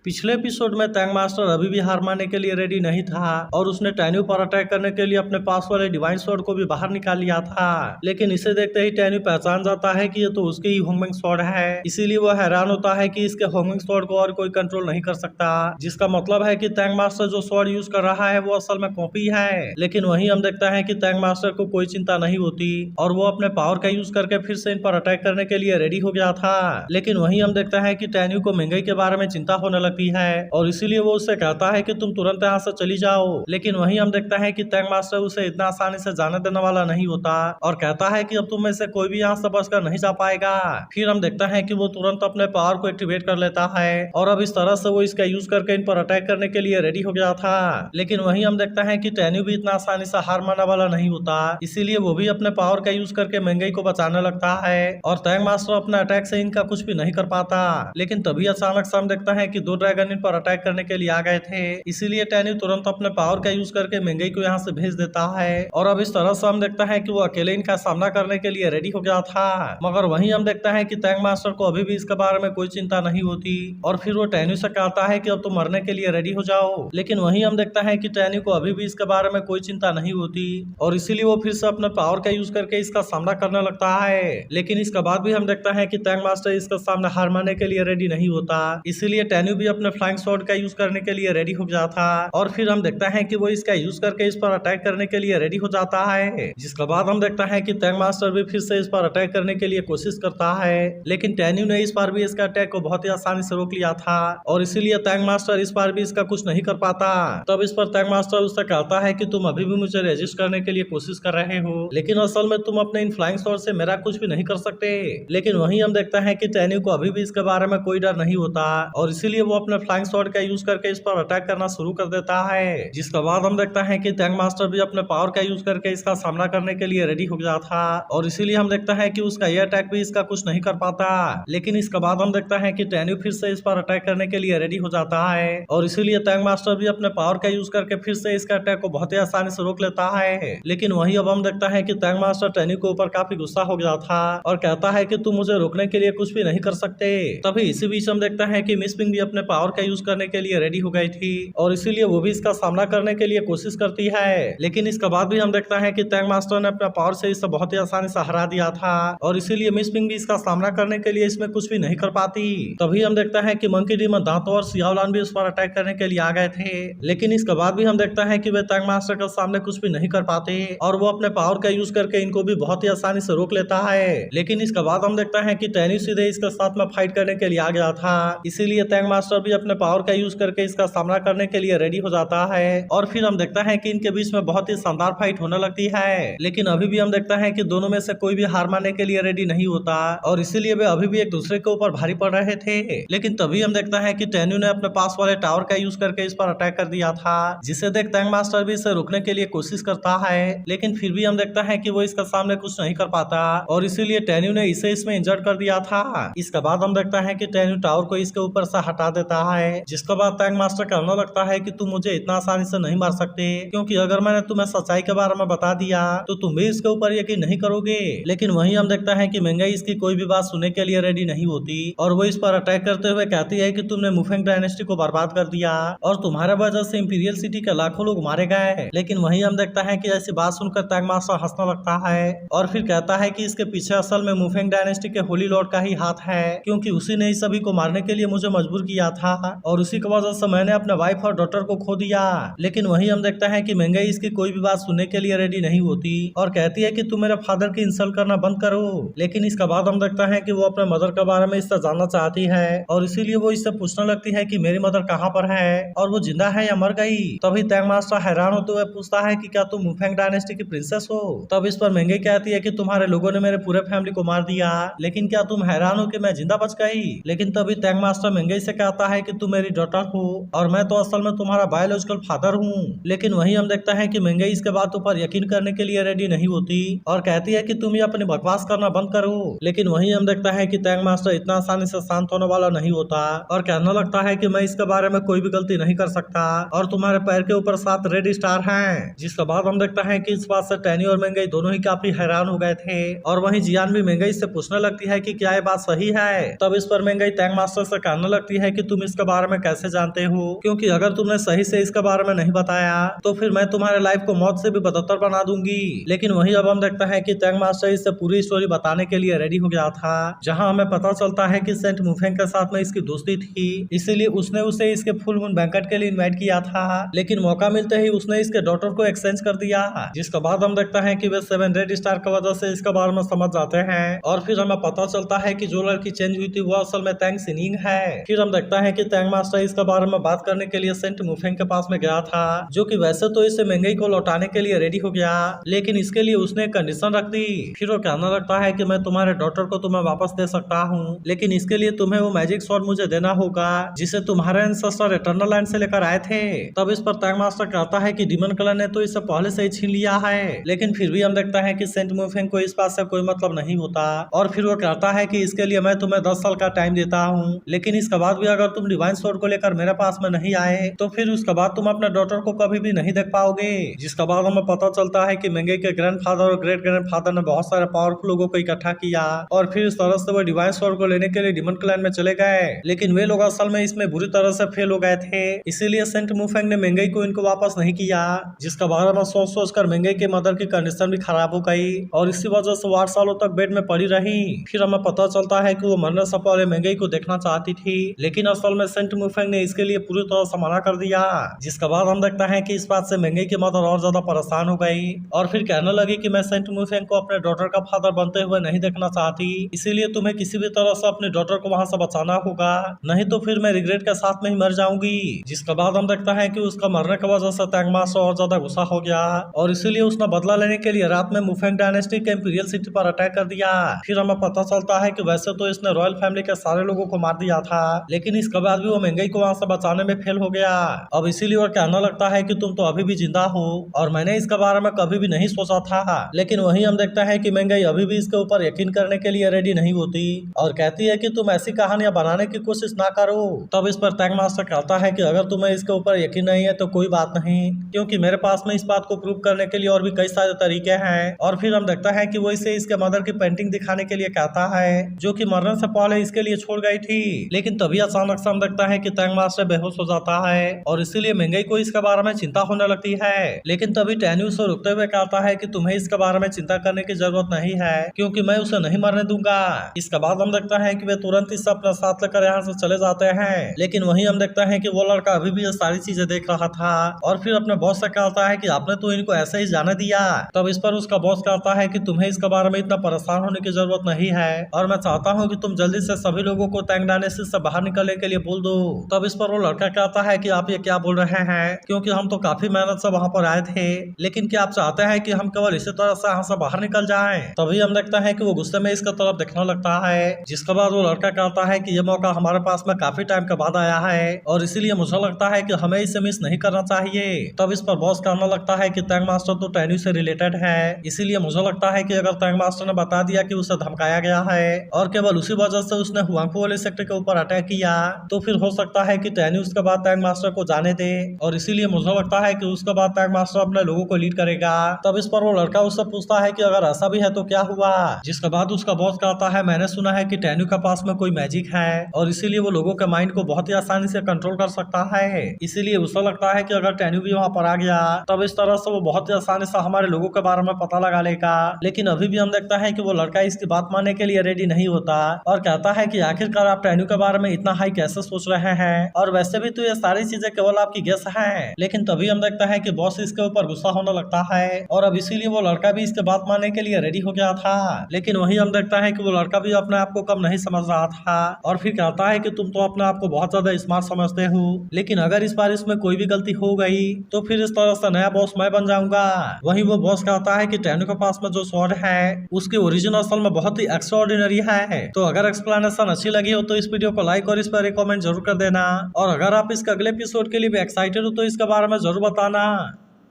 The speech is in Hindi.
पिछले एपिसोड में टैंक मास्टर अभी भी हार मानने के लिए रेडी नहीं था और उसने टैन्यू पर अटैक करने के लिए अपने पास वाले डिवाइन स्वॉर्ड को भी बाहर निकाल लिया था। लेकिन इसे देखते ही टैन्यू पहचान जाता है कि ये तो उसके ही होंगमिंग स्वॉर्ड है, इसीलिए वो हैरान होता है कि इसके होंगमिंग स्वॉर्ड को और कोई कंट्रोल नहीं कर सकता, जिसका मतलब है कि टैंक मास्टर जो स्वॉर्ड यूज कर रहा है वो असल में कॉपी है। लेकिन वहीं हम देखते हैं कि टैंक मास्टर को कोई चिंता नहीं होती और वो अपने पावर का यूज करके फिर से इन पर अटैक करने के लिए रेडी हो गया था। लेकिन वहीं हम देखते हैं कि टैन्यू को महंगाई के बारे में चिंता होने लगती है और इसीलिए वो उससे कहता है कि तुम तुरंत यहाँ से चली जाओ। लेकिन वहीं हम देखते हैं कि टैंक मास्टर उसे इतना आसानी से जाने देने वाला नहीं होता और कहता है कि अब तुम में से कोई भी यहाँ से बचकर नहीं जा पाएगा। फिर हम देखते हैं कि वो तुरंत अपने पावर को एक्टिवेट कर लेता है और अब इस तरह से वो इसका यूज करके इन पर अटैक करने के लिए रेडी हो गया था। लेकिन वहीं हम देखते हैं कि टैन्यू भी इतना आसानी से हार मानने वाला नहीं होता, इसीलिए वो भी अपने पावर का यूज करके महंगाई को बचाने लगता है और टैंक मास्टर अपने अटैक से इनका कुछ भी नहीं कर पाता। लेकिन तभी अचानक से हम देखते हैं कि दो ड्रैगन इन पर अटैक करने के लिए आ गए थे, इसीलिए टैन्यू तुरंत अपने पावर का यूज करके महंगाई को यहाँ से भेज देता है और अब इस तरह से हम देखते हैं कि वो अकेले इनका सामना करने के लिए रेडी हो गया था। मगर वहीं हम देखते हैं कि टैंक मास्टर को अभी भी इसके बारे में कोई चिंता नहीं होती और फिर वो टैन्यू से कहता है कि अब तुम मरने के लिए रेडी हो जाओ। लेकिन वहीं हम देखते हैं कि टैन्यू को अभी भी इसके बारे में कोई चिंता नहीं होती और इसीलिए वो फिर से अपने पावर का यूज करके इसका सामना करने लगता है। लेकिन इसके बाद भी हम देखते हैं कि टैंक मास्टर इसका सामना हार मानने के लिए रेडी नहीं होता, इसीलिए टैन्यू भी अपने फ्लाइंग स्वॉर्ड का यूज करने के लिए रेडी हो गया था और फिर हम देखते हैं कि वो इसका यूज करके इस पर अटैक करने के लिए रेडी हो जाता है। जिसके बाद हम देखते हैं कि टैंक मास्टर भी फिर से इस पर अटैक करने के लिए कोशिश करता है, लेकिन टैन्यू ने इस बार भी इसका अटैक को बहुत ही आसानी से रोक लिया था और इसीलिए टैंक मास्टर इस बार भी इसका कुछ नहीं कर पाता। तब इस पर टैंक मास्टर उससे कहता है कि तुम अभी भी मुझे रेजिस्ट करने के लिए कोशिश कर रहे हो, लेकिन असल में तुम अपने इन फ्लाइंग स्वॉर्ड से मेरा कुछ भी नहीं कर सकते। लेकिन वहीं हम देखते हैं कि टैन्यू को अभी भी इसके बारे में कोई डर नहीं होता और इसीलिए वो अपने फ्लाइंग स्वॉर्ड का यूज करके इस पर अटैक करना शुरू कर देता है। जिसके बाद हम देखते हैं कि टैंक मास्टर भी अपने पावर का यूज करके इसका सामना करने के लिए रेडी हो गया था और इसीलिए हम देखते हैं कि उसका यह अटैक भी इसका कुछ नहीं कर पाता। लेकिन इसके बाद हम देखते हैं कि टैन्यू फिर से इस पर अटैक करने के लिए रेडी हो जाता है और इसीलिए टैंक मास्टर भी अपने पावर का यूज करके फिर से इसका अटैक को बहुत ही आसानी से रोक लेता है। लेकिन वहीं अब हम देखते हैं कि टैंक मास्टर टैन्यू के ऊपर काफी गुस्सा हो गया था और कहता है कि तुम मुझे रोकने के लिए कुछ भी नहीं कर सकते। तभी इसी बीच हम देखते हैं कि मिस पिंग भी अपने पावर का यूज करने के लिए रेडी हो गई थी और इसीलिए वो भी इसका सामना करने के लिए कोशिश करती है। लेकिन इसके बाद भी हम देखते हैं कि टैंक मास्टर ने अपने पावर से इसे बहुत ही आसानी से हरा दिया था और इसीलिए मिस पिंग भी इसका सामना करने के लिए इसमें कुछ भी नहीं कर पाती। तभी हम देखते हैं कि मंकी डीमन दांतों और सियाओलान भी उस पर अटैक करने के लिए आ गए थे, लेकिन इसके बाद भी हम देखते हैं कि वे टैंक मास्टर के सामने कुछ भी नहीं कर पाते और वो अपने पावर का यूज करके इनको भी बहुत ही आसानी से रोक लेता है। लेकिन इसके बाद हम देखते हैं कि टैन्यू सीधे इसके साथ में फाइट करने के लिए आ गया था, इसीलिए टैंक मास्टर भी अपने पावर का यूज करके इसका सामना करने के लिए रेडी हो जाता है और फिर हम देखते हैं कि इनके बीच में बहुत ही शानदार फाइट होने लगती है। लेकिन अभी भी हम देखते हैं कि दोनों में से कोई भी हार मानने के लिए रेडी नहीं होता और इसीलिए वे अभी भी एक दूसरे के ऊपर भारी पड़ रहे थे। लेकिन तभी हम देखते हैं कि टैन्यू ने अपने पास वाले टावर का यूज करके इस पर अटैक कर दिया था, जिसे देख टैंक मास्टर भी इसे रोकने के लिए कोशिश करता है, लेकिन फिर भी हम देखते हैं कि वो इसका सामने कुछ नहीं कर पाता और इसीलिए टैन्यू ने इसे इसमें इंजर्ड कर दिया था। इसके बाद हम देखते हैं कि टैन्यू टावर को इसके ऊपर से हटा देता है, जिसके बाद टैंक मास्टर कहने लगता है कि तुम मुझे इतना आसानी से नहीं मार सकते, क्योंकि अगर मैंने तुम्हें सच्चाई के बारे में बता दिया तो तुम भी इसके ऊपर यकीन नहीं करोगे। लेकिन वहीं हम देखते हैं कि महंगाई इसकी कोई भी बात सुनने के लिए रेडी नहीं होती और वो इस पर अटैक करते हुए कहती है कि तुमने मुफेंग डायनेस्टी को बर्बाद कर दिया और तुम्हारे वजह से इंपीरियल सिटी के लाखों लोग मारे गए। लेकिन वहीं हम देखते हैं कि ऐसी बात सुनकर टैंक मास्टर हंसने लगता है और फिर कहता है कि इसके पीछे असल में मुफेंग डायनेस्टी के होली लॉर्ड का ही हाथ है, क्योंकि उसी ने इस सभी को मारने के लिए मुझे मजबूर किया था और उसी की वजह से मैंने अपने वाइफ और डॉटर को खो दिया। लेकिन वहीं हम देखते हैं कि महंगाई इसकी कोई भी बात सुनने के लिए रेडी नहीं होती और कहती है कि तुम मेरे फादर की इंसल्ट करना बंद करो। लेकिन इसके बाद हम देखते हैं कि वो अपने मदर के बारे में इससे जानना चाहती है और इसीलिए वो इससे पूछने लगती है कि मेरी मदर कहाँ पर है और वो जिंदा है या मर गई। तभी टैंक मास्टर हैरान होते हुए पूछता है कि क्या तुम मुफेंग डायनेस्टी की प्रिंसेस हो। तब इस पर महंगाई कहती है कि तुम्हारे लोगों ने मेरे पूरे फैमिली को मार दिया, लेकिन क्या तुम हैरान हो कि मैं जिंदा बच गई। लेकिन तभी टैंक मास्टर महंगाई से कहता है कि तुम मेरी डॉटर हो और मैं तो असल में तुम्हारा बायोलॉजिकल फादर हूँ। लेकिन वहीं हम देखते हैं कि महंगाई इसके बात ऊपर यकीन करने के लिए रेडी नहीं होती और कहती है कि तुम ये अपनी बकवास करना बंद करो। लेकिन वहीं हम देखता है कि टैंक मास्टर इतना आसानी से शांत होने वाला नहीं होता और कहने लगता है कि मैं इसके बारे में कोई भी गलती नहीं कर सकता और तुम्हारे पैर के ऊपर 7 रेड स्टार हैं। जिसके बाद हम देखता है कि इस बात से टैन्यू और महंगाई दोनों ही काफी हैरान हो गए थे और वहीं जियान भी महंगाई से पूछने लगती है कि क्या ये बात सही है। तब इस पर महंगाई टैंक मास्टर से कहने लगती है कि तुम इसके बारे में कैसे जानते हो, क्योंकि अगर तुमने सही से इसके बारे में नहीं बताया तो फिर मैं तुम्हारे लाइफ को मौत से भी बदतर बना दूंगी। लेकिन वही अब हम देखते हैं कि टैंग मास्टर इससे पूरी स्टोरी बताने के लिए रेडी हो गया था, जहाँ हमें पता चलता है कि सेंट मुफेंग के साथ में इसकी दोस्ती थी, इसीलिए उसने उसे इसके फुल मून बैंकेट के लिए इनवाइट किया था। लेकिन मौका मिलते ही उसने इसके डॉटर को एक्सचेंज कर दिया, जिसके बाद हम देखते हैं कि वे 7 रेड स्टार की वजह से इसके बारे में समझ जाते हैं और फिर हमें पता चलता है कि जो लड़की चेंज हुई थी वो असल में टैंग सिनिंग है। फिर हम देखते हैं कि टैंग मास्टर इसके बारे में बात करने के लिए सेंट मुफेंग के पास में गया था, जो कि वैसे तो इसे महंगाई को लौटाने के लिए रेडी हो गया, लेकिन इसके लिए उसने एक कंडीशन रख दी। फिर वो कहने लगता है कि मैं तुम्हारे डॉटर को तुम्हें वापस दे सकता हूँ, लेकिन इसके लिए तुम्हें वो मैजिक स्वॉर्ड मुझे देना होगा जिसे तुम्हारे एंसेस्टर इटर्नल लैंड से लेकर आए थे। तब इस पर टैंग मास्टर कहता है कि डीमन क्लैन ने तो इसे पहले से ही छीन लिया है, लेकिन फिर भी हम देखते हैं कि सेंट मुफेंग को इस बात से कोई मतलब नहीं होता और फिर वो कहता है कि इसके लिए मैं तुम्हें 10 साल का टाइम देता हूँ, लेकिन इसके बाद भी अगर तुम डिवाइन स्वॉर्ड को लेकर मेरे पास में नहीं आए तो फिर उसके बाद तुम अपने डॉटर को कभी भी नहीं देख पाओगे। जिसके बाद हमें पता चलता है कि महंगे के ग्रैंडफादर और ग्रेट ग्रैंडफादर ने बहुत सारे पावरफुल लोगों को इकट्ठा किया और फिर इस तरह से वो डिवाइन स्वॉर्ड को लेने के लिए डीमन क्लैन में चले गए, लेकिन वे लोग असल में इसमें बुरी तरह से फेल हो गए थे, इसीलिए सेंट मुफेंग ने महंगाई को इनको वापस नहीं किया, जिसका बारे में सोच कर महंगाई के मदर की कंडीशन भी खराब हो गई और इसी वजह से वो 8 सालों तक बेड में पड़ी रही। फिर हमें पता चलता है कि वो मरने से पहले महंगाई को देखना चाहती थी, लेकिन असल में सेंट मुफेंग ने इसके लिए पूरी तरह से मना कर दिया, जिसके बाद हम देखते हैं कि इस बात से महंगाई की मदर और ज्यादा परेशान हो गई और फिर कहने लगी कि मैं सेंट मुफेंग को अपने डॉटर का फादर बनते हुए नहीं देखना चाहती, इसीलिए तुम्हें किसी भी तरह से अपने डॉटर को वहां से बचाना होगा, नहीं तो फिर मैं रिग्रेट के साथ में ही मर जाऊंगी। जिसके बाद हम देखते हैं कि उसका मरने की वजह से टैंग मास्टर और ज्यादा गुस्सा हो गया और इसीलिए उसने बदला लेने के लिए रात में मुफेंग डायनेस्टी के इंपीरियल सिटी पर अटैक कर दिया। फिर हमें पता चलता है कि वैसे तो इसने रॉयल फैमिली के सारे लोगों को मार दिया था, लेकिन इसके बाद भी वो महंगाई को वहां से बचाने में फेल हो गया। अब इसीलिए वो कहने लगता है कि तुम तो अभी भी जिंदा हो और मैंने इसके बारे में कभी भी नहीं सोचा था, लेकिन वहीं हम देखते हैं कि महंगाई अभी भी इसके ऊपर यकीन करने के लिए रेडी नहीं होती और कहती है कि तुम ऐसी कहानियां बनाने की कोशिश ना करो। तब इस पर टैंग मास्टर कहता है कि अगर तुम्हें इसके ऊपर यकीन नहीं है तो कोई बात नहीं, क्योंकि मेरे पास में इस बात को प्रूव करने के लिए और भी कई सारे तरीके हैं। और फिर हम देखता है कि वो इसे इसके मदर की पेंटिंग दिखाने के लिए कहता है, जो कि मरने से पहले इसके लिए छोड़ गई थी, लेकिन तभी अचानक से हम देखता है कि टैंग मास्टर बेहोश हो जाता है और इसीलिए महंगाई को इसके बारे में चिंता होने लगती है। लेकिन तभी टैन्यू उसे रुकते हुए कहता है कि तुम्हें इसके बारे में चिंता करने की जरूरत नहीं है, क्योंकि मैं उसे नहीं मरने दूंगा। इसके बाद हम देखता है कि वे तुरंत इसे अपने साथ लेकर यहाँ से चले जाते हैं, लेकिन वहीं हम देखते हैं कि वो लड़का अभी भी ये सारी चीजें देख रहा था और फिर अपने बॉस से कहता है कि आपने तो इनको ऐसे ही जाने दिया। तब इस पर उसका बॉस कहता है कि तुम्हें इसके बारे में इतना परेशान होने की जरूरत नहीं है और मैं चाहता हूँ कि तुम जल्दी से सभी लोगों को टैंग डायनेस्टी से बाहर निकलने के लिए बोल दो। तब इस पर वो लड़का कहता है कि आप ये क्या बोल रहे हैं, क्योंकि हम तो काफी मेहनत से वहाँ पर आए थे, लेकिन क्या आप चाहते हैं कि हम केवल इसी तरह से यहाँ से बाहर निकल जाएं? तभी हम देखते हैं कि वो गुस्से में इसका तरफ देखने लगता है, जिसके बाद वो लड़का कहता है कि ये मौका हमारे पास में काफी टाइम के बाद आया है और इसीलिए मुझे लगता है कि हमें इसे मिस नहीं करना चाहिए। तब इस पर बॉस कहने लगता है कि टैंग मास्टर तो टैन्यू से रिलेटेड है, इसीलिए मुझे लगता है कि अगर टैंग मास्टर ने बता दिया कि उसे धमकाया गया है और केवल उसी वजह से उसने हुआंगफू वाले सेक्टर के ऊपर अटैक किया, तो फिर हो सकता है कि टैन्यू उसके बाद टैंग मास्टर को जाने दे और इसीलिए मुझे लगता है कि उसके बाद टैंग मास्टर अपने लोगों को लीड करेगा। तब इस पर वो लड़का उससे पूछता है कि अगर ऐसा भी है तो क्या हुआ, जिसके बाद उसका बॉस कहता है मैंने सुना है कि टैन्यू के पास में कोई मैजिक है और इसीलिए वो लोगों के माइंड को बहुत ही आसानी से कंट्रोल कर सकता है, इसीलिए उसे लगता है कि अगर टैन्यू भी वहाँ पर आ गया तब इस तरह से वो बहुत ही आसानी से हमारे लोगों के बारे में पता लगा लेगा। लेकिन अभी भी हम देखता है कि वो लड़का इसकी बात मानने के लिए रेडी नहीं होता और कहता है कि आखिरकार आप टैन्यू के बारे में इतना हाई कैसे सोच रहे हैं और वैसे भी तो ये सारी चीजें केवल आपकी गेस है। लेकिन तभी हम देखता है कि बॉस इसके ऊपर गुस्सा होने लगता है और अब इसीलिए वो लड़का भी इसके बात मानने के लिए रेडी हो गया था, लेकिन वही हम देखता है कि वो लड़का भी अपने आप को कम नहीं समझ रहा था और फिर कहता है कि तुम तो अपने आप को बहुत ज्यादा स्मार्ट समझते हो, लेकिन अगर इस बार इसमें कोई भी गलती हो गई तो फिर इस तरह से नया बॉस मैं बन जाऊंगा। वहीं वो बॉस कहता है कि टैन्यू के पास में जो स्वॉर्ड है उसकी ओरिजिन असल में बहुत ही एक्स्ट्राऑर्डिनरी है। तो अगर एक्सप्लेनेशन अच्छी लगी हो तो इस वीडियो को लाइक और इस पर एक कमेंट जरूर कर देना और अगर आप इसके अगले एपिसोड के लिए भी एक्साइटेड हो तो इसके बारे में जरूर बताना।